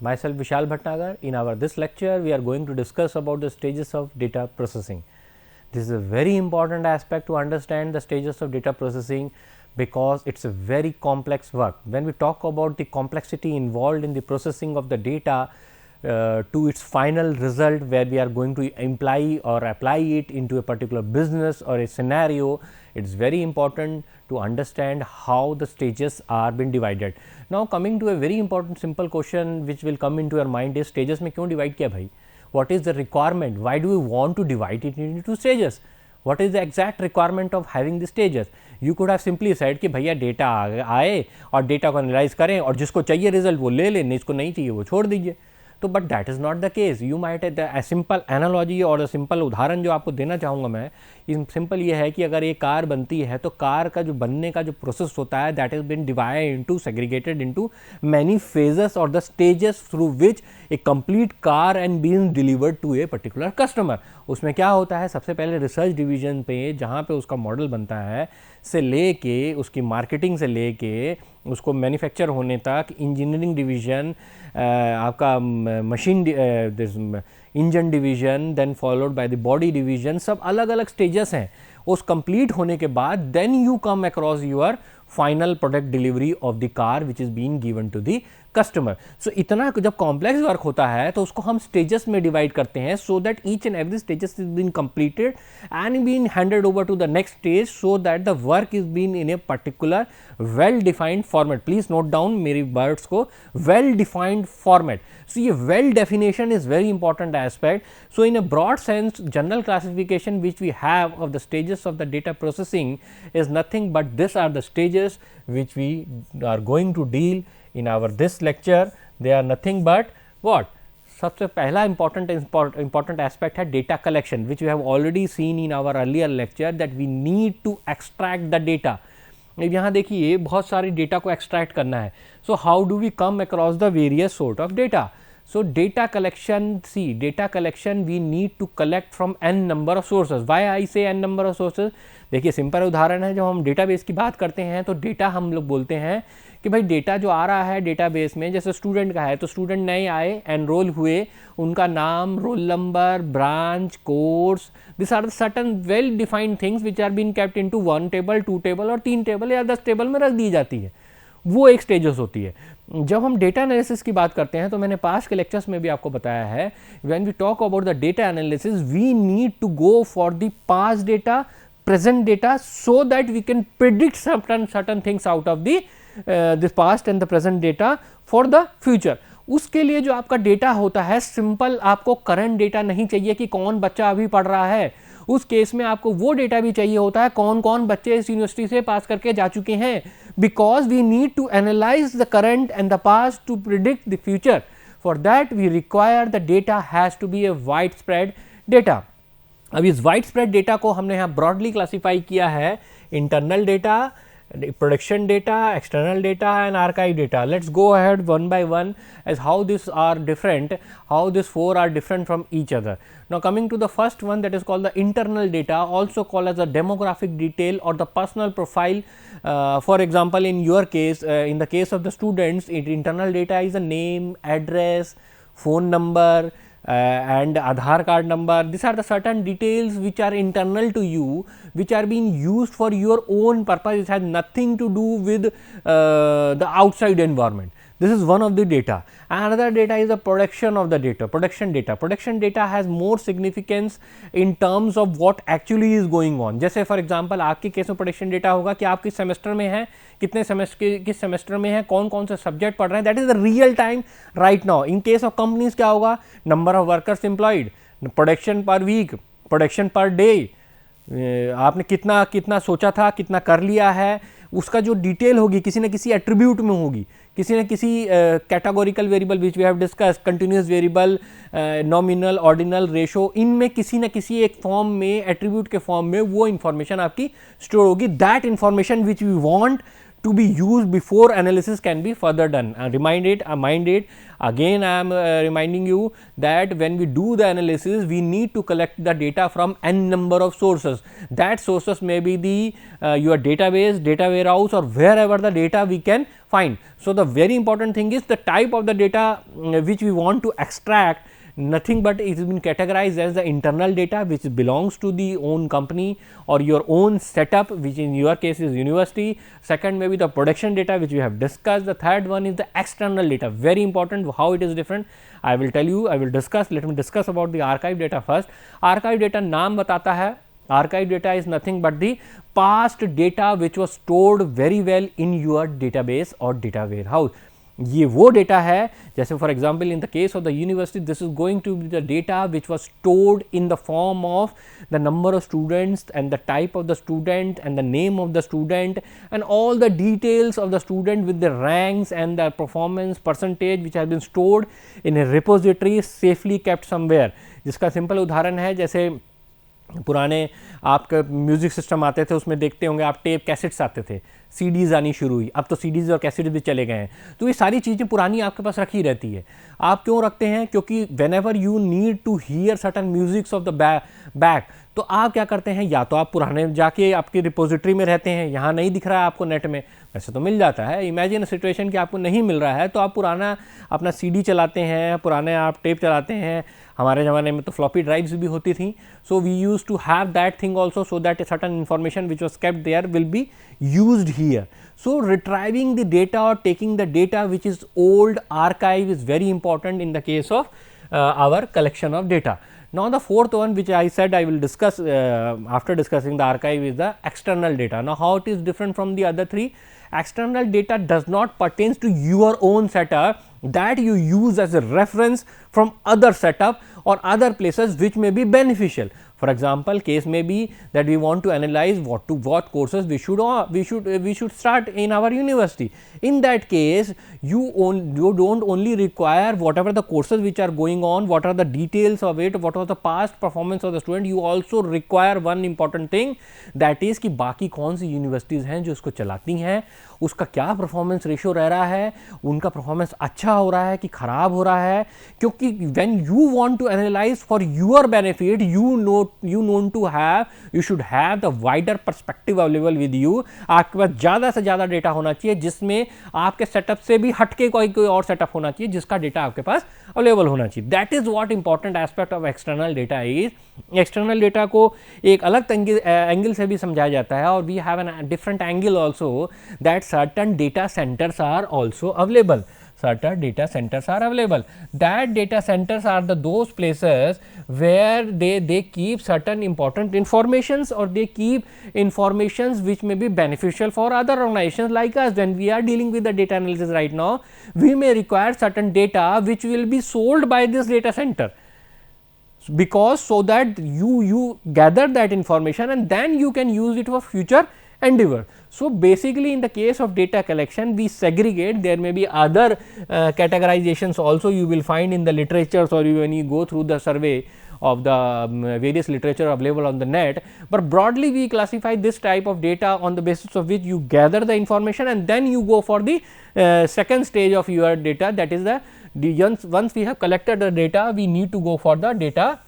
Myself Vishal Bhatnagar. In our this lecture, we are going to discuss about the stages of data processing. This is a very important aspect to understand the stages of data processing because it's a very complex work. When we talk about the complexity involved in the processing of the data to its final result, where we are going to imply or apply it into a particular business or a scenario, it is very important to understand how the stages are being divided. Now, coming to a very important simple question which will come into your mind is stages में क्यों divide किया भाई? What is the requirement? Why do we want to divide it into stages? What is the exact requirement of having the stages? You could have simply said कि भैया data आए और data को analyse करें और जिसको चाहिए रिजल्ट वो ले लें, जिसको नहीं चाहिए वो छोड़ दीजिए. तो but that is not the case. You might the simple analogy और सिंपल उदाहरण जो आपको देना चाहूँगा मैं, सिंपल ये है कि अगर ये कार बनती है तो कार का जो बनने का जो प्रोसेस होता है that is been divide into segregated into many phases और the stages through which a complete car and been delivered to a particular customer. उसमें क्या होता है, सबसे पहले रिसर्च डिवीजन पे जहाँ पे उसका मॉडल बनता है से लेके उसकी मार्केटिंग से लेके उसको मैन्युफैक्चर होने तक इंजीनियरिंग डिवीजन, आपका machine engine division, then followed by the body division, सब अलग अलग स्टेजेस हैं. उस कंप्लीट होने के बाद then you come across your final product delivery of the car which is being given to the customer. So इतना जब कॉम्प्लेक्स वर्क होता है तो उसको हम स्टेजेस में डिवाइड करते हैं so that each and every stages is been completed and been handed over to the next stage so that the work is been in a particular well defined format. Please note down मेरी words को, well defined format. So ये well definition is very important aspect. So in a broad sense general classification which we have of the stages of the data processing is nothing but this are the stages which we are going to deal in our this lecture. They are nothing but what? सबसे पहला important aspect है data collection, which we have already seen in our earlier lecture that we need to extract the data. अब यहाँ देखिए बहुत सारी data को extract करना है. So how do we come across the various sort of data? So data collection, see data collection we need to collect from n number of sources. Why I say n number of sources? देखिए simple उदाहरण है, जब हम database की बात करते हैं तो डेटा हम लोग बोलते हैं कि भाई डेटा जो आ रहा है डेटाबेस में, जैसे स्टूडेंट का है तो स्टूडेंट नए आए, एनरोल हुए, उनका नाम, roll number, branch, course, this are the certain well defined things which are been kept into 1 table, 2 table और 3 टेबल या 10 टेबल में रख दी जाती है. वो एक स्टेजेस होती है. जब हम डेटा एनालिसिस की बात करते हैं तो मैंने पास्ट के लेक्चर्स में भी आपको बताया है, when we talk about the data analysis we need to go for the past data, present data, so that we can predict certain things out of this past and the present data for the future. उसके लिए जो आपका data होता है, simple आपको current data नहीं चाहिए कि कौन बच्चा अभी पढ़ रहा है. उस केस में आपको वो डेटा भी चाहिए होता है कौन कौन बच्चे इस यूनिवर्सिटी से पास करके जा चुके हैं, because we need to analyse the current and the past to predict the future. For that we require the data has to be a wide spread data. अब इस वाइड स्प्रेड डेटा को हमने यहाँ ब्रॉडली क्लासीफाई किया है, internal data, production data, external data and archive data. Let's go ahead one by one as how these are different, how these 4 are different from each other. Now coming to the first one, that is called the internal data, also called as the demographic detail or the personal profile. For example, in your case, in the case of the students, internal data is the name, address, phone number, and Aadhaar card number. These are the certain details which are internal to you, which are being used for your own purpose. It has nothing to do with the outside environment. This is one of the data. Another data is the production of the data, production data. Production data has more significance in terms of what actually is going on. जैसे for example आपके case में production data होगा कि आप किस semester में हैं, कितने सेमेस्टर किस सेमेस्टर में हैं, कौन कौन से सब्जेक्ट पढ़ रहे हैं. That is the real time right now. In case of companies क्या होगा, number of workers employed, production per week, production per day, आपने कितना कितना सोचा था, कितना कर लिया है, उसका जो डिटेल होगी किसी न किसी एट्रीब्यूट में होगी, किसी न किसी categorical variable which we have discuss, continuous variable, nominal, ordinal, ratio, इनमें किसी न किसी एक फॉर्म में, एट्रीब्यूट के फॉर्म में वो इन्फॉर्मेशन आपकी स्टोर होगी. That information which we want to be used before analysis can be further done. Mind it, again I am reminding you that when we do the analysis, we need to collect the data from n number of sources. That sources may be the your database, data warehouse, or wherever the data we can find. So, the very important thing is the type of the data which we want to extract. Nothing but it has been categorized as the internal data which belongs to the own company or your own setup, which in your case is university. Second may be the production data which we have discussed. The third one is the external data, very important. How it is different I will tell you, I will discuss. Let me discuss about the archive data first. Archive data नाम बताता है, archive data is nothing but the past data which was stored very well in your database or data warehouse. ये वो data है, जैसे for example in the case of the university, this is going to be the data which was stored in the form of the number of students and the type of the student and the name of the student and all the details of the student with the ranks and the performance percentage which has been stored in a repository safely kept somewhere. जिसका simple उदाहरण है, जैसे पुराने आपका music system आते थे, उसमें देखते होंगे आप टेप कैसेट्स आते थे, सीडीज़ आनी शुरू हुई, अब तो सीडीज़ और कैसेट्स भी चले गए हैं. तो ये सारी चीज़ें पुरानी आपके पास रखी रहती है. आप क्यों रखते हैं? क्योंकि whenever you need to hear certain musics of the back, तो आप क्या करते हैं, या तो आप पुराने जाके आपकी रिपोजिटरी में रहते हैं, यहाँ नहीं दिख रहा है आपको नेट में, वैसे तो मिल जाता है. इमेजिन सिचुएशन कि आपको नहीं मिल रहा है, तो आप पुराना अपना सीडी चलाते हैं, पुराने आप टेप चलाते हैं. हमारे ज़माने में तो फ्लॉपी ड्राइव्स भी होती थी. So we use to have that thing also, so that certain information which was kept there will be used here. So, retrieving the data or taking the data which is old archive is very important in the case of our collection of data. Now, the fourth one which I said I will discuss after discussing the archive is the external data. Now, how it is different from the other three? External data does not pertains to your own setup, that you use as a reference from other setup or other places which may be beneficial. For example, case may be that we want to analyze what courses we should start in our university. In that case, you don't only require whatever the courses which are going on, what are the details of it, what was the past performance of the student. You also require one important thing, that is कि बाकी कौन सी universities हैं जो इसको चलाती हैं, उसका क्या परफॉर्मेंस रेशो रह रहा है, उनका परफॉर्मेंस अच्छा हो रहा है कि खराब हो रहा है. क्योंकि when you want to analyse for your benefit, you should have the wider perspective available with you. आपके पास ज़्यादा से ज़्यादा डेटा होना चाहिए जिसमें आपके सेटअप से भी हटके कोई और सेटअप होना चाहिए जिसका डेटा आपके पास अवेलेबल होना चाहिए. That is what important aspect of external data is. External data को एक अलग एंगल से भी समझाया जाता है, और we have an different angle also, that certain data centres are also available. Certain data centers are available. That data centers are those places where they keep certain important informations, or they keep informations which may be beneficial for other organizations like us. When we are dealing with the data analysis right now, we may require certain data which will be sold by this data center, because so that you gather that information and then you can use it for future endeavor. So, basically in the case of data collection, we segregate. There may be other categorizations also you will find in the literatures, or when you go through the survey of the various literature available on the net, but broadly we classify this type of data on the basis of which you gather the information and then you go for the second stage of your data, that is once we have collected the data, we need to go for the data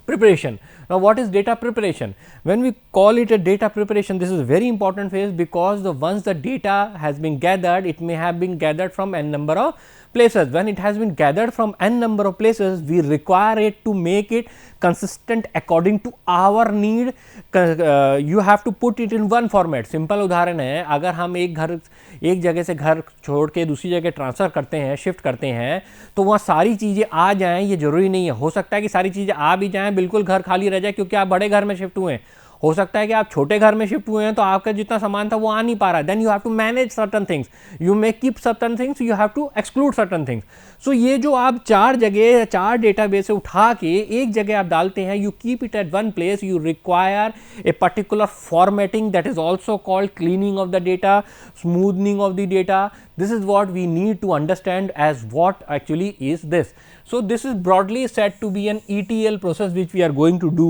preparation. Now, what is data preparation? When we call it a data preparation, this is a very important phase, because once the data has been gathered, it may have been gathered from n number of places. When it has been gathered from n number of places, we require it to make it consistent according to our need. You have to put it in one format. Simple उदाहरण है, अगर हम एक जगह से घर छोड़ के दूसरी जगह ट्रांसफ़र करते हैं, शिफ्ट करते हैं, तो वहाँ सारी चीज़ें आ जाएं, ये ज़रूरी नहीं है. हो सकता है कि सारी चीज़ें आ भी जाएं, बिल्कुल घर खाली रह जाए क्योंकि आप बड़े घर में शिफ्ट हुए हैं. हो सकता है कि आप छोटे घर में शिफ्ट हुए हैं, तो आपका जितना सामान था वो आ नहीं पा रहा है. Then you have to manage certain things, you may keep certain things, you have to exclude certain things. So ये जो आप चार डेटाबेस से उठा के एक जगह आप डालते हैं, you keep it at one place, you require a particular formatting, that is also called cleaning of the data, smoothening of the data. This is what we need to understand as what actually is this. So, this is broadly said to be an ETL process which we are going to do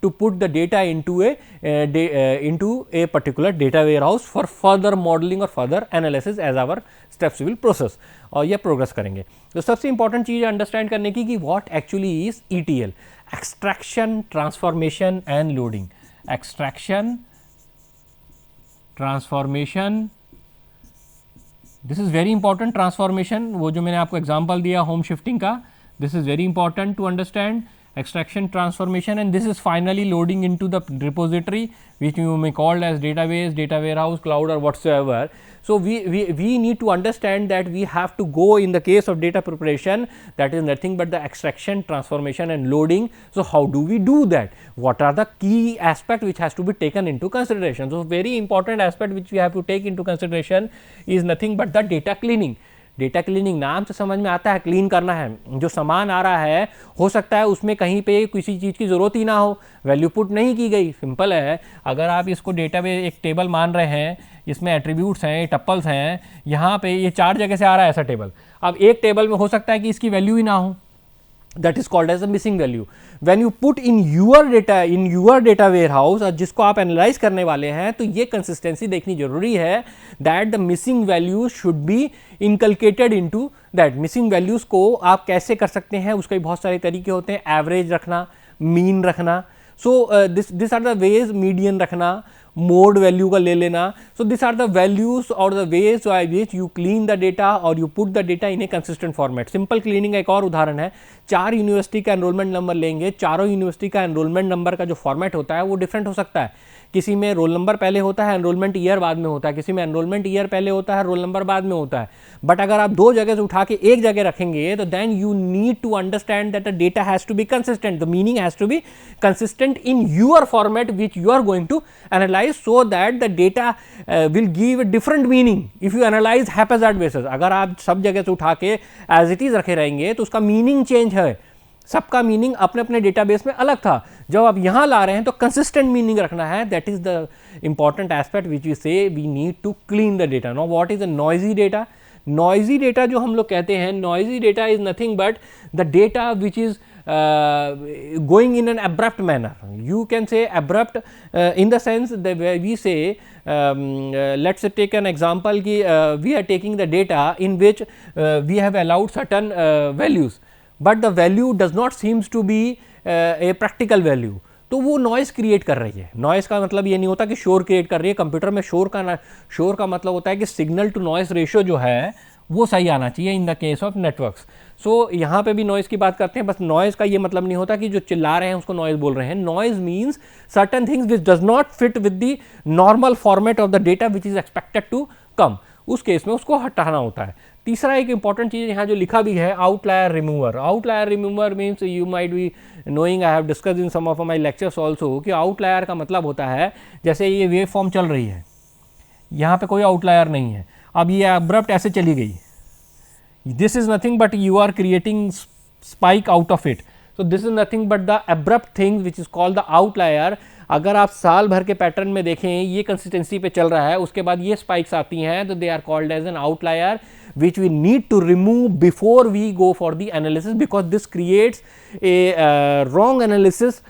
to put the data into a particular data warehouse for further modeling or further analysis as our steps will process और ये progress करेंगे. तो सबसे important चीज़ understand करने की कि what actually is ETL, extraction transformation and loading. Extraction transformation, this is very important. Transformation, वो जो मैंने आपको एग्जांपल दिया होम शिफ्टिंग का, this is very important to understand. Extraction, transformation, and this is finally loading into the repository which you may call as database, data warehouse, cloud or whatsoever. So we need to understand that we have to go in the case of data preparation, that is nothing but the extraction, transformation and loading. So how do we do that? What are the key aspect which has to be taken into consideration? So very important aspect which we have to take into consideration is nothing but the data cleaning. Data cleaning नाम से समझ में आता है, clean करना है. जो सामान आ रहा है हो सकता है उसमें कहीं पे किसी चीज़ की ज़रूरत ही ना हो, वैल्यू पुट नहीं की गई. सिंपल है, अगर आप इसको डेटा में एक टेबल मान रहे हैं, इसमें एट्रीब्यूट्स हैं, टप्पल्स हैं, यहाँ पे ये 4 जगह से आ रहा है ऐसा टेबल. अब एक टेबल में हो सकता है कि इसकी वैल्यू ही ना हो, that is called as a missing value. When you put in your data warehouse और जिसको आप एनालाइज करने वाले हैं, तो ये कंसिस्टेंसी देखनी जरूरी है that the missing values should be inculcated into that. missing values को आप कैसे कर सकते हैं, उसके बहुत सारे तरीके होते हैं. एवरेज रखना, मीन रखना, so this are the ways. Median रखना, मोड वैल्यू का ले लेना. So this are the values और the ways by which you clean the data और you put the data in a consistent format. Simple cleaning का एक और उदाहरण है. 4 यूनिवर्सिटी का एनरोलमेंट नंबर लेंगे, चारों यूनिवर्सिटी का एनरोलमेंट नंबर का जो फॉर्मेट होता है वो डिफरेंट हो सकता है. किसी में रोल नंबर पहले होता है, एनरोलमेंट ईयर बाद में होता है, किसी में एनरोलमेंट ईयर पहले होता है, रोल नंबर बाद में होता है. बट अगर आप 2 जगह से उठा के एक जगह रखेंगे तो then you need to understand that the data has to be consistent, the meaning has to be consistent in your format which you are going to analyse, so that the data will give different meaning if you analyse haphazard basis. अगर आप सब जगह से उठा के as it is रखे रहेंगे तो उसका मीनिंग चेंज है. सबका मीनिंग अपने अपने डेटाबेस में अलग था. जब आप यहाँ ला रहे हैं तो कंसिस्टेंट मीनिंग रखना है. That is the important aspect which we say we need to clean the data. Now what is a noisy data? Noisy data जो हम लोग कहते हैं, noisy data is nothing but the data which is going in an abrupt manner. You can say abrupt in the sense that we say let's take an example ki we are taking the data in which we have allowed certain values, but the value does not seems to be a practical value. तो वो noise create कर रही है. Noise का मतलब ये नहीं होता कि शोर क्रिएट कर रही है. कंप्यूटर में शोर का मतलब होता है कि सिग्नल टू नॉइज़ रेशियो जो है वो सही आना चाहिए in the case of networks. So यहाँ पे भी नॉइज़ की बात करते हैं. बस नॉइज़ का ये मतलब नहीं होता कि जो चिल्ला रहे हैं उसको नॉइज़ बोल रहे हैं. Noise means certain things which does not fit with the normal format of the data which is expected to come. उस केस में उसको हटाना होता है. तीसरा एक इंपॉर्टेंट चीज़ यहाँ जो लिखा भी है, outlier remover. Outlier remover means you might be knowing, I have discussed in some of my lectures also, कि आउटलायर का मतलब होता है जैसे ये वेव फॉर्म चल रही है, यहाँ पे कोई आउटलायर नहीं है, अब ये अब्रप्ट ऐसे चली गई, this is nothing but you are creating spike out of it. So this is nothing but the abrupt thing which is called the outlier. अगर आप साल भर के पैटर्न में देखें ये कंसिस्टेंसी पे चल रहा है, उसके बाद ये स्पाइक्स आती हैं, तो they are called as an outlier which we need to remove before we go for the analysis, because this creates a wrong analysis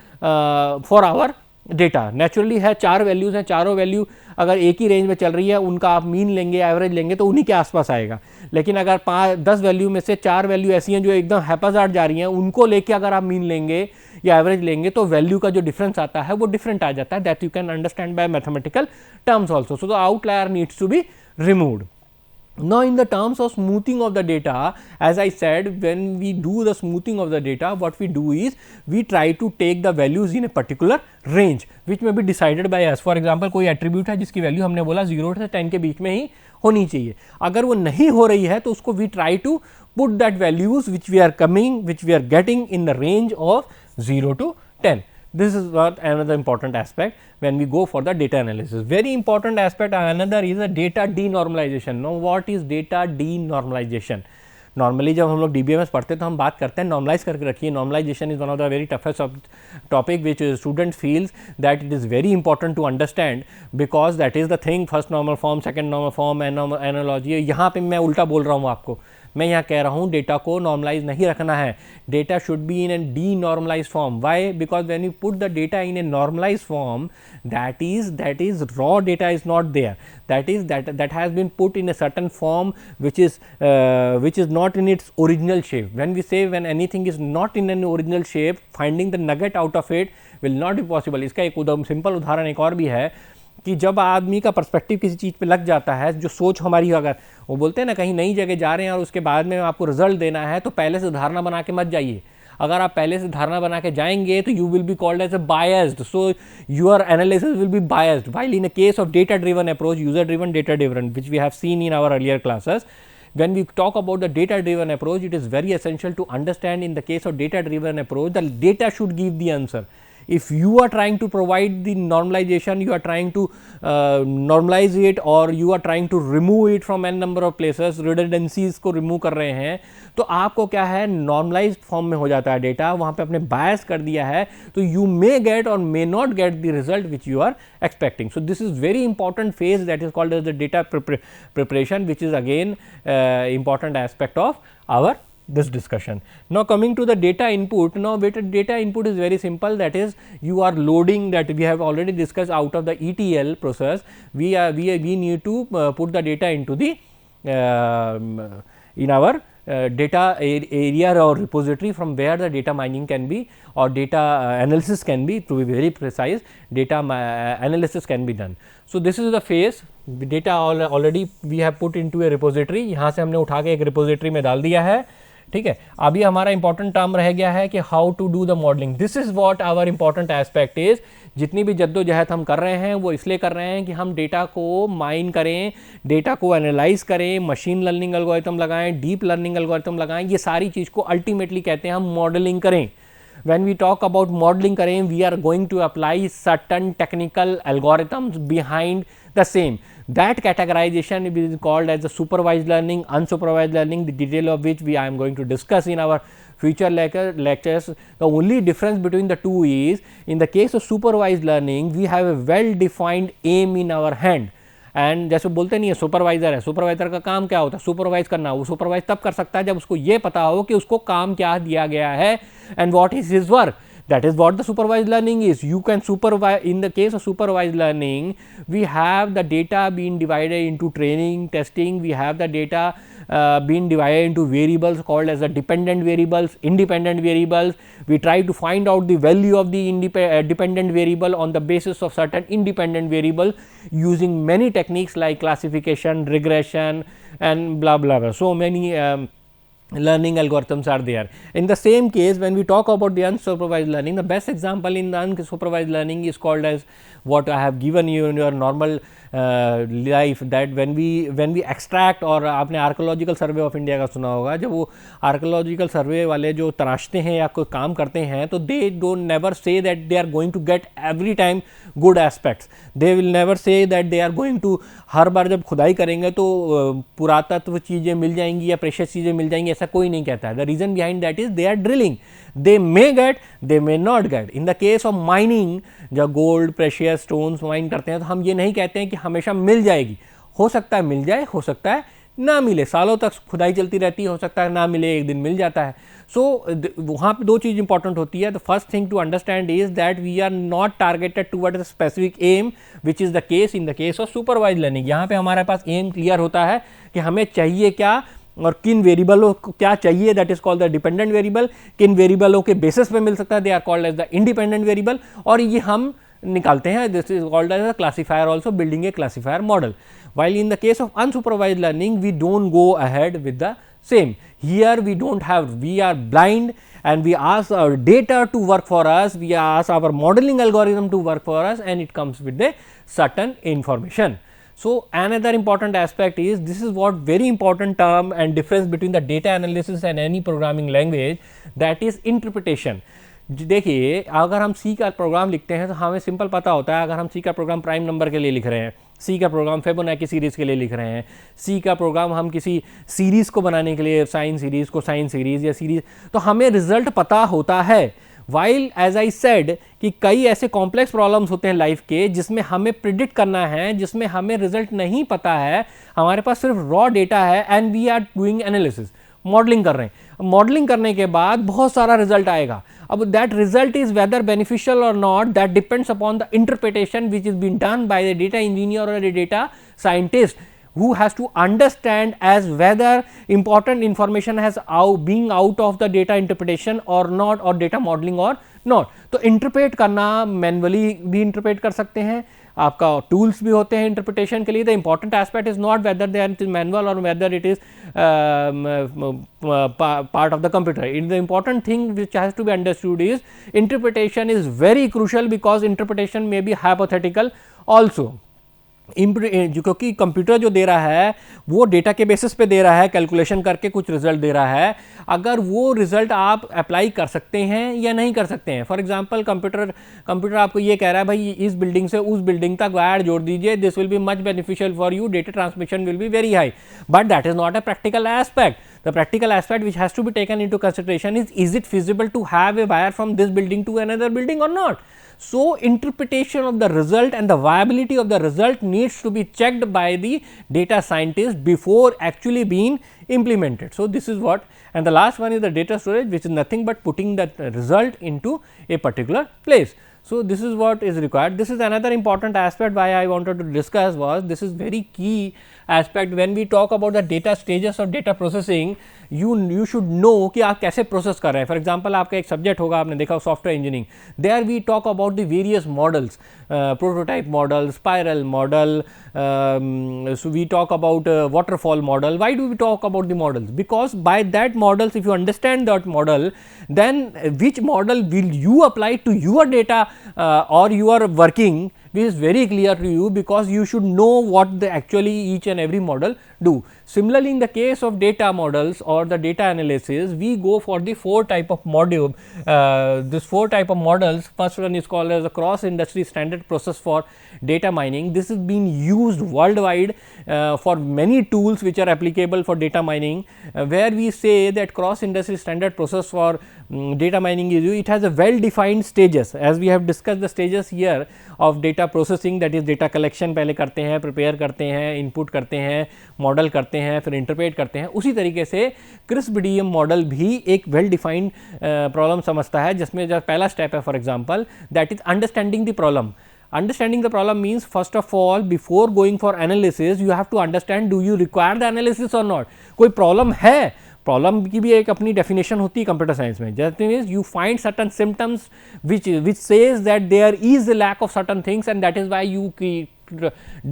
for our data. Naturally है 4 वैल्यूज़ हैं, चारों वैल्यू अगर एक ही रेंज में चल रही है, उनका आप मीन लेंगे, एवरेज लेंगे तो उन्हीं के आसपास आएगा. लेकिन अगर 10 वैल्यू में से 4 वैल्यू ऐसी हैं जो एकदम हैपाजार्ड जा रही हैं, उनको लेके अगर आप मीन लेंगे या एवरेज लेंगे तो वैल्यू का जो डिफरेंस आता है वो डिफरेंट आ जाता है. That you can understand by mathematical terms also. So the outlier needs to be removed. Now in the terms of smoothing of the data, as I said, when we do the smoothing of the data, what we do is we try to take the values in a particular range which may be decided by us. For example, कोई attribute है जिसकी value हमने बोला 0 से 10 के बीच में ही होनी चाहिए. अगर वो नहीं हो रही है तो उसको we try to put that values which we are getting in the range of 0 to 10. This is what another important aspect when we go for the data analysis. Very important aspect another is a data denormalization. Now what is data denormalization? Normally जब हम लोग DBMS पढ़ते हैं तो हम बात करते हैं नॉर्मलाइज करके रखिए. Normalisation is one of the very toughest topic which student feels that it is very important to understand, because that is the thing. First normal form, second normal form, analogy. यहाँ पे मैं उल्टा बोल रहा हूँ आपको. मैं यहाँ कह रहा हूँ डेटा को नॉर्मलाइज नहीं रखना है, data should be in a denormalise form. Why? Because when you put the data in a normalise form, that is raw data is not there, that has been put in a certain form which is not in its original shape. When anything is not in an original shape, finding the nugget out of it will not be possible. इसका एक simple उदाहरण एक और भी है कि जब आदमी का पर्सपेक्टिव किसी चीज़ पे लग जाता है, जो सोच हमारी, अगर वो बोलते हैं ना कहीं नई जगह जा रहे हैं और उसके बाद में आपको रिजल्ट देना है, तो पहले से धारणा बना के मत जाइए. अगर आप पहले से धारणा बना के जाएंगे तो you will be called as a biased, so your analysis will be biased. While in a case of data driven approach, user driven, data driven, which we have seen in our earlier classes, when we talk about the data driven approach, it is very essential to understand in the case of data driven approach, the data should give the answer. If you are trying to provide the normalization, you are trying to normalize it, or you are trying to remove it from n number of places, redundancies को remove कर रहे हैं, तो आपको क्या है, normalized form में हो जाता है डेटा, वहाँ पे आपने bias कर दिया है, तो you may get or may not get the result which you are expecting. So this is very important phase that is called as the data preparation, which is again important aspect of our this discussion. Now coming to the data input, now data input is very simple, that is you are loading, that we have already discussed out of the ETL process, we need to put the data into the in our data area or repository from where the data mining can be, or data analysis can be, to be very precise, data analysis can be done. So this is the phase, data already we have put into a repository, यहाँ से हमने उठा के एक repository में डाल दिया है, ठीक है. अभी हमारा इंपॉर्टेंट टर्म रह गया है कि how to do the modelling. This is what our important aspect is. जितनी भी जद्दोजहद हम कर रहे हैं वो इसलिए कर रहे हैं कि हम डेटा को माइन करें, डेटा को एनालाइज करें, मशीन लर्निंग एल्गोरिथम लगाएं, डीप लर्निंग एल्गोरिथम लगाएं, ये सारी चीज़ को अल्टीमेटली कहते हैं हम मॉडलिंग करें. When we talk about modeling करें, we are going to apply certain technical algorithms behind the same. That categorization is called as the supervised learning, unsupervised learning, the detail of which I am going to discuss in our future lectures. The only difference between the two is, in the case of supervised learning, we have a well defined aim in our hand. And जैसे बोलते नहीं है supervisor है, supervisor का काम क्या होता है, सुपरवाइज करना. वो सुपरवाइज तब कर सकता है जब उसको ये पता हो कि उसको काम क्या दिया गया है and what is his work. That is what the supervised learning is. You can supervise. In the case of supervised learning, we have the data being divided into training, testing. We have the data being divided into variables called as the dependent variables, independent variables. We try to find out the value of the dependent variable on the basis of certain independent variable using many techniques like classification, regression, and blah blah blah. So many learning algorithms are there. In the same case, when we talk about the unsupervised learning, the best example in the unsupervised learning is called as what I have given you in your normal life, that when we extract, और आपने archaeological survey of India का सुना होगा, जब वो archaeological survey वाले जो तराशते हैं या कोई काम करते हैं, तो they don't never say that they are going to get every time good aspects. They will never say that they are going to, हर बार जब खुदाई करेंगे तो पुरातत्व चीज़ें मिल जाएंगी या प्रेशियस चीज़ें मिल जाएंगी, ऐसा कोई नहीं कहता है. The reason behind that is they are drilling. They may get, they may not get. In the case of mining, जब गोल्ड, प्रेशियस स्टोन्स माइन करते हैं, तो हम ये नहीं कहते हैं कि हमेशा मिल जाएगी. हो सकता है मिल जाए, हो सकता है ना मिले, सालों तक खुदाई चलती रहती है, हो सकता है ना मिले, एक दिन मिल जाता है. सो वहाँ पे दो चीज़ इंपॉर्टेंट होती है. The first thing to understand is that we are not targeted toward a specific aim, which is the case in the case of supervise learning. यहाँ पे हमारे पास एम क्लियर होता है कि हमें चाहिए क्या और किन वेरिएबलों को क्या चाहिए, that is called the dependent variable. किन वेरिएबलों के बेसिस पे मिल सकता है, they are called as the independent variable, और ये हम निकालते हैं. This is called as a classifier, also building a classifier model. while in the case of unsupervised learning we don't go ahead with the same. Here we don't have, we are blind and we ask our data to work for us, we ask our modeling algorithm to work for us, and it comes with a certain information. So another important aspect is, this is what very important term and difference between the data analysis and any programming language, that is interpretation. देखिए अगर हम सी का programme लिखते हैं तो हमें simple पता होता है, अगर हम सी का प्रोग्राम प्राइम नंबर के लिए लिख रहे हैं, सी का प्रोग्राम फिबोनाची सीरीज़ के लिए लिख रहे हैं, सी का प्रोग्राम हम किसी सीरीज़ को बनाने के लिए, साइन सीरीज़ को साइन सीरीज़ या सीरीज़, तो हमें रिजल्ट पता होता है. वाइल एज आई सेड कि कई ऐसे कॉम्प्लेक्स प्रॉब्लम्स होते हैं लाइफ के जिसमें हमें प्रिडिक्ट करना है, जिसमें हमें रिजल्ट नहीं पता है, हमारे पास सिर्फ रॉ डेटा है and we are doing analysis. Modelling कर रहे हैं, मॉडलिंग करने के बाद बहुत सारा रिजल्ट आएगा. अब that result is whether beneficial और not, that depends upon the interpretation which is been done by the data engineer और a data scientist who has to understand as whether important information has being out of the data interpretation or not, or data modeling or not. तो interpret करना manually भी interpret कर सकते हैं, आपका tools भी होते हैं इंटरप्रिटेशन के लिए. The important aspect is not whether they are manual और whether it is part of the computer. The important thing which has to be understood is interpretation is very crucial because interpretation may be hypothetical also. क्योंकि computer जो दे रहा है वो data के basis पे दे रहा है, कैलकुलेशन करके कुछ रिजल्ट दे रहा है. अगर वो रिजल्ट आप अप्लाई कर सकते हैं या नहीं कर सकते हैं. फॉर एग्जांपल कंप्यूटर आपको ये कह रहा है भाई इस बिल्डिंग से उस बिल्डिंग तक वायर जोड़ दीजिए, this will be much beneficial for you, data transmission will be very high, but that is not a practical aspect. The practical aspect which has to be taken into consideration is it feasible to have a wire from this building to another building or not. So, interpretation of the result and the viability of the result needs to be checked by the data scientist before actually being implemented. So, this is what, and the last one is the data storage, which is nothing but putting that result into a particular place. So, this is what is required. This is another important aspect why I wanted to discuss was this is very key aspect when we talk about the data stages of data processing. You should know कि आप कैसे process कर रहे हैं. For example आपका एक subject होगा, आपने देखा software engineering, there we talk about the various models, prototype model, spiral model, so we talk about waterfall model. Why do we talk about the models? Because by that models, if you understand that model, then which model will you apply to your data or your working is very clear to you, because you should know what the actually each and every model do. Similarly, in the case of data models or the data analysis, we go for the 4 type of module. This 4 type of models, first one is called as a cross industry standard process for data mining. This is being used worldwide for many tools which are applicable for data mining, where we say that cross industry standard process for data mining is used. It has a well defined stages, as we have discussed the stages here of data processing, that is data collection पहले करते हैं, prepare करते हैं, input करते हैं, model करते हैं, फिर इंटरप्रेट करते हैं. उसी तरीके से CRISP-DM मॉडल भी एक वेल डिफाइंड प्रॉब्लम समझता है, जिसमें जो पहला स्टेप है for example that is understanding the problem. Understanding the problem means first of all before going for analysis you have to understand do you require the analysis or not. कोई problem है, problem की भी एक अपनी definition होती है computer science में. That means you find certain symptoms which says that there is a lack of certain things, and that is why you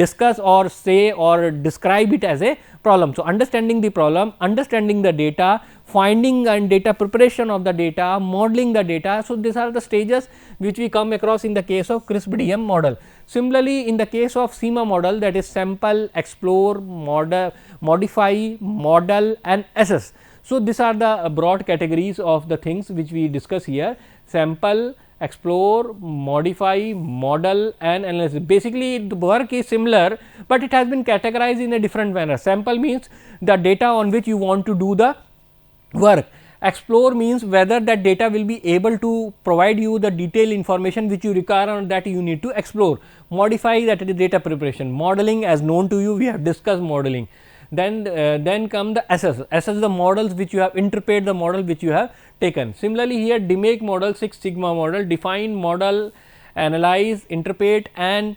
discuss or say or describe it as a problem. So, understanding the problem, understanding the data, finding and data preparation of the data, modeling the data. So, these are the stages which we come across in the case of CRISP-DM model. Similarly, in the case of SEMA model, that is sample, explore, modify, model and assess. So, these are the broad categories of the things which we discuss here: sample, explore, modify, model and analysis. Basically, the work is similar, but it has been categorized in a different manner. Sample means the data on which you want to do the work. Explore means whether that data will be able to provide you the detailed information which you require on that you need to explore. Modify, that is data preparation. Modeling, as known to you, we have discussed modeling. Then come the assess. Assess the models which you have, interpret the model which you have taken. Similarly, here DMAIC model, Six Sigma model, define, model, analyze, interpret and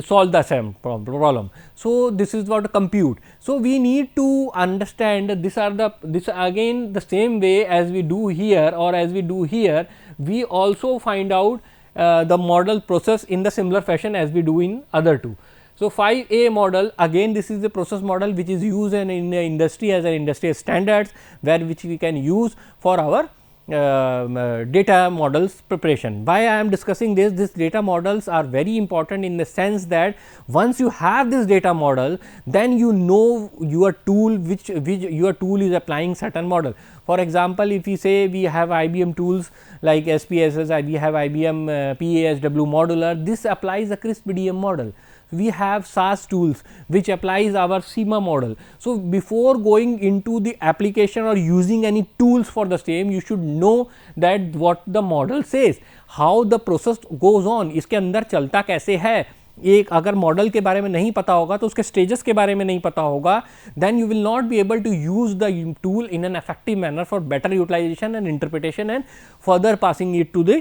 solve the same problem. So, this is what compute. So, we need to understand that this again the same way as we do here or as we do here, we also find out the model process in the similar fashion as we do in other two. So, 5A model, again this is the process model which is used in the industry as an industry standards, where which we can use for our data models preparation. Why I am discussing this? These data models are very important in the sense that once you have this data model, then you know your tool which your tool is applying certain model. For example, if we say we have IBM tools like SPSS, we have IBM PASW modular, this applies the CRISP-DM model. We have SAS tools which applies our SEMA model. So, before going into the application or using any tools for the same, you should know that what the model says, how the process goes on, इसके अंदर चलता कैसे है, एक अगर model के बारे में नहीं पता होगा तो उसके स्टेजेस के बारे में नहीं पता होगा, then you will not be able to use the tool in an effective manner for better utilisation and interpretation and further passing it to the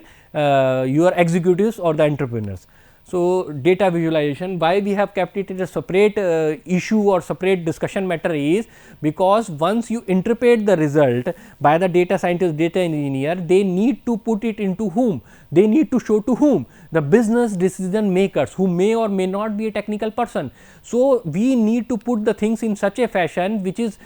your executives or the entrepreneurs. So, data visualization, why we have kept it as a separate issue or separate discussion matter is because once you interpret the result by the data scientist, data engineer, they need to put it into whom? They need to show to whom? The business decision makers who may or may not be a technical person. So, we need to put the things in such a fashion which is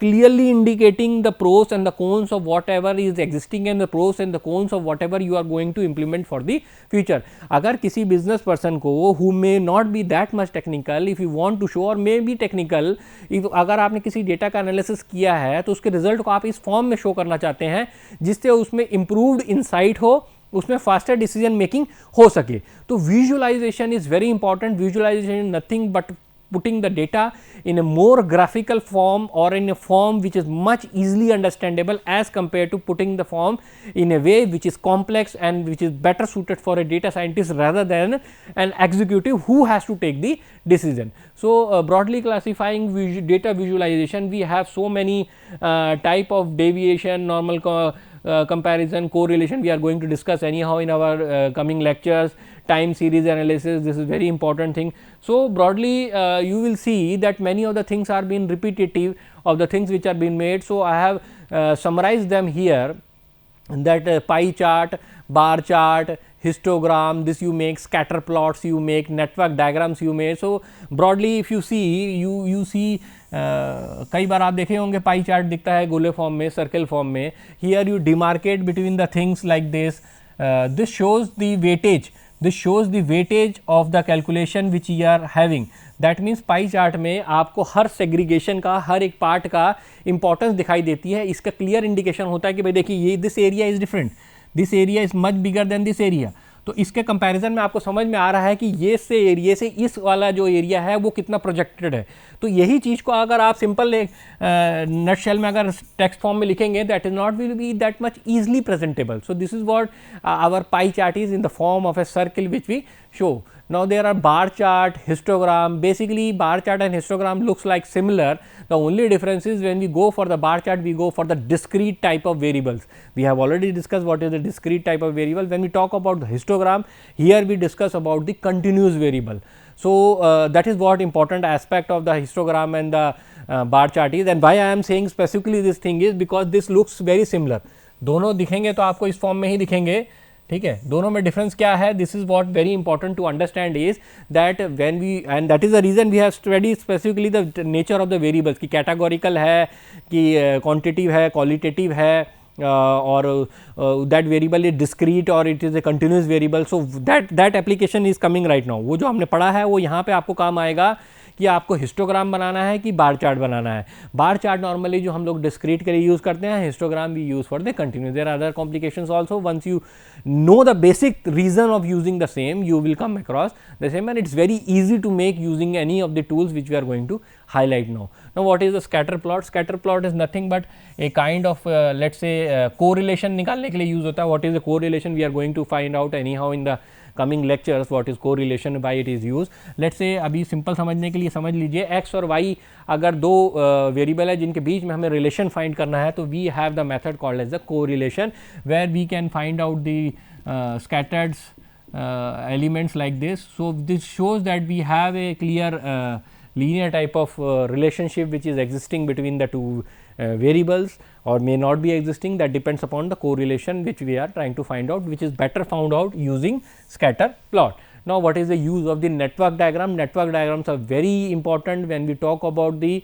clearly indicating the pros and the cons of whatever is existing and the pros and the cons of whatever you are going to implement for the future. अगर किसी business person को who may not be that much technical, if you want to show or may be technical, if अगर आपने किसी data का analysis किया है तो उसके result को आप इस form में show करना चाहते हैं जिससे उसमें improved insight हो, उसमें फास्टर डिसीजन मेकिंग हो सके. तो visualisation is very important. Visualisation nothing but putting the data in a more graphical form or in a form which is much easily understandable as compared to putting the form in a way which is complex and which is better suited for a data scientist rather than an executive who has to take the decision. So, broadly classifying data visualization, we have so many type of deviation, normal comparison, correlation we are going to discuss anyhow in our coming lectures. Time series analysis, this is very important thing. So, broadly you will see that many of the things are being repetitive of the things which are being made. So, I have summarized them here, that pie chart, bar chart, histogram, this you make, scatter plots you make, network diagrams you make. So, broadly if you see, you see कई बार आप देखे होंगे pie chart दिखता है गोले form में, circle form में. Here you demarcate between the things like this. This shows the weightage, this shows the weightage of the calculation which you are having. That means pie chart में आपको हर segregation का, हर एक part का importance दिखाई देती है. इसका क्लियर इंडिकेशन होता है कि भाई देखिए ये this area is different, this area is much bigger than this area. तो इसके कंपैरिजन में आपको समझ में आ रहा है कि ये से एरिया से इस वाला जो एरिया है वो कितना प्रोजेक्टेड है. तो यही चीज़ को अगर आप सिंपल नटशेल में अगर टेक्स्ट फॉर्म में लिखेंगे, that is not will be that much easily presentable. So this is what our pie chart is in the form of a circle which we show. Now, there are bar chart, histogram. Basically, bar chart and histogram looks like similar. The only difference is when we go for the bar chart, we go for the discrete type of variables. We have already discussed what is the discrete type of variable. When we talk about the histogram, here we discuss about the continuous variable. So, that is what important aspect of the histogram and the bar chart is. And why I am saying specifically this thing is because this looks very similar. दोनों दिखेंगे तो आपको इस form में ही दिखेंगे. ठीक है, दोनों में डिफरेंस क्या है? This is what very important to understand is that when we, and that is the reason we have study specifically the nature of the variables कि कैटेगोरिकल है कि क्वांटिटिव है, क्वालिटेटिव है, और दैट वेरिएबल इज डिस्क्रीट और it is a continuous variable. So that application is coming right now. वो जो हमने पढ़ा है वो यहाँ पे आपको काम आएगा कि आपको हिस्टोग्राम बनाना है कि बार चार्ट बनाना है. बार चार्ट नॉर्मली जो हम लोग डिस्क्रीट के लिए यूज़ करते हैं, histogram we use for the continuous. There are other complications also. Once you know the basic reason of using the same, you will come across the same, and it's very easy to make using any of the tools which we are going to highlight now. Now, what is the scatter plot? Scatter plot is nothing but a kind of let's say correlation निकालने के लिए use होता है. What is the correlation? We are going to find out anyhow in the coming lectures what is correlation, why it is used. Let's say अभी simple समझने के लिए समझ लीजिए x और y अगर दो वेरिएबल है जिनके बीच में हमें रिलेशन फाइंड करना है तो we have the method called as the correlation where we can find out the scattered elements like this. So, this shows that we have a clear linear type of relationship which is existing between the two variables or may not be existing. That depends upon the correlation which we are trying to find out, which is better found out using scatter plot. Now, what is the use of the network diagram? Network diagrams are very important when we talk about the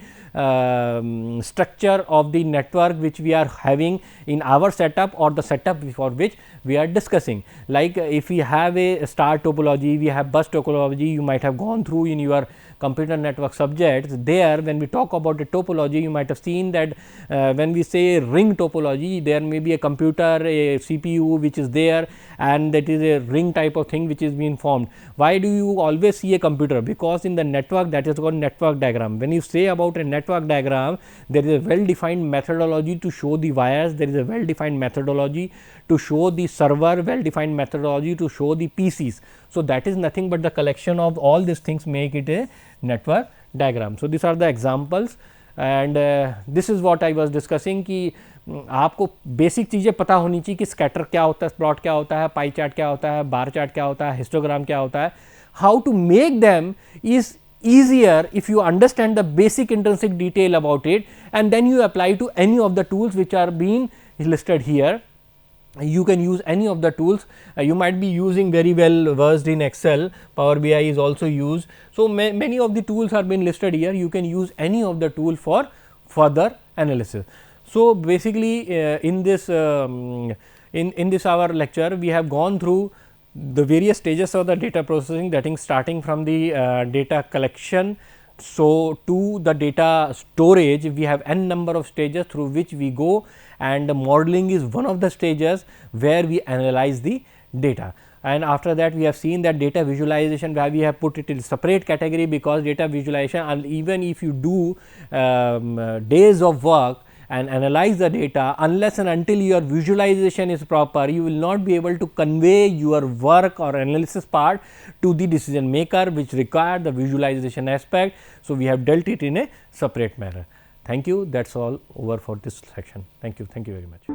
structure of the network which we are having in our setup or the setup for which we are discussing. Like if we have a star topology, we have bus topology, you might have gone through in your computer network subjects. There when we talk about the topology, you might have seen that when we say ring topology, there may be a computer, a CPU which is there, and that is a ring type of thing which is being formed. formed. Why do you always see a computer? Because in the network, that is called network diagram. When you say about a network diagram, there is a well defined methodology to show the wires, there is a well defined methodology to show the server, well defined methodology to show the PCs. So, that is nothing but the collection of all these things make it a network diagram. So, these are the examples and this is what I was discussing कि आपको basic चीज़ें पता होनी चाहिए कि scatter क्या होता है, प्लॉट क्या होता है, पाई चार्ट क्या होता है, बार चार्ट क्या होता है, हिस्टोग्राम क्या होता है. How to make them is easier if you understand the basic intrinsic detail about it and then you apply to any of the tools which are being listed here. You can use any of the tools, you might be using very well versed in Excel, Power BI is also used. So, many of the tools are being listed here, you can use any of the tool for further analysis. So, basically in this our lecture we have gone through the various stages of the data processing, that is starting from the data collection. So, to the data storage we have n number of stages through which we go, and the modeling is one of the stages where we analyze the data. And after that we have seen that data visualization, where we have put it in separate category, because data visualization, and even if you do days of work and analyze the data, unless and until your visualization is proper, you will not be able to convey your work or analysis part to the decision maker, which require the visualization aspect. So, we have dealt it in a separate manner. Thank you. That is all over for this section. Thank you very much.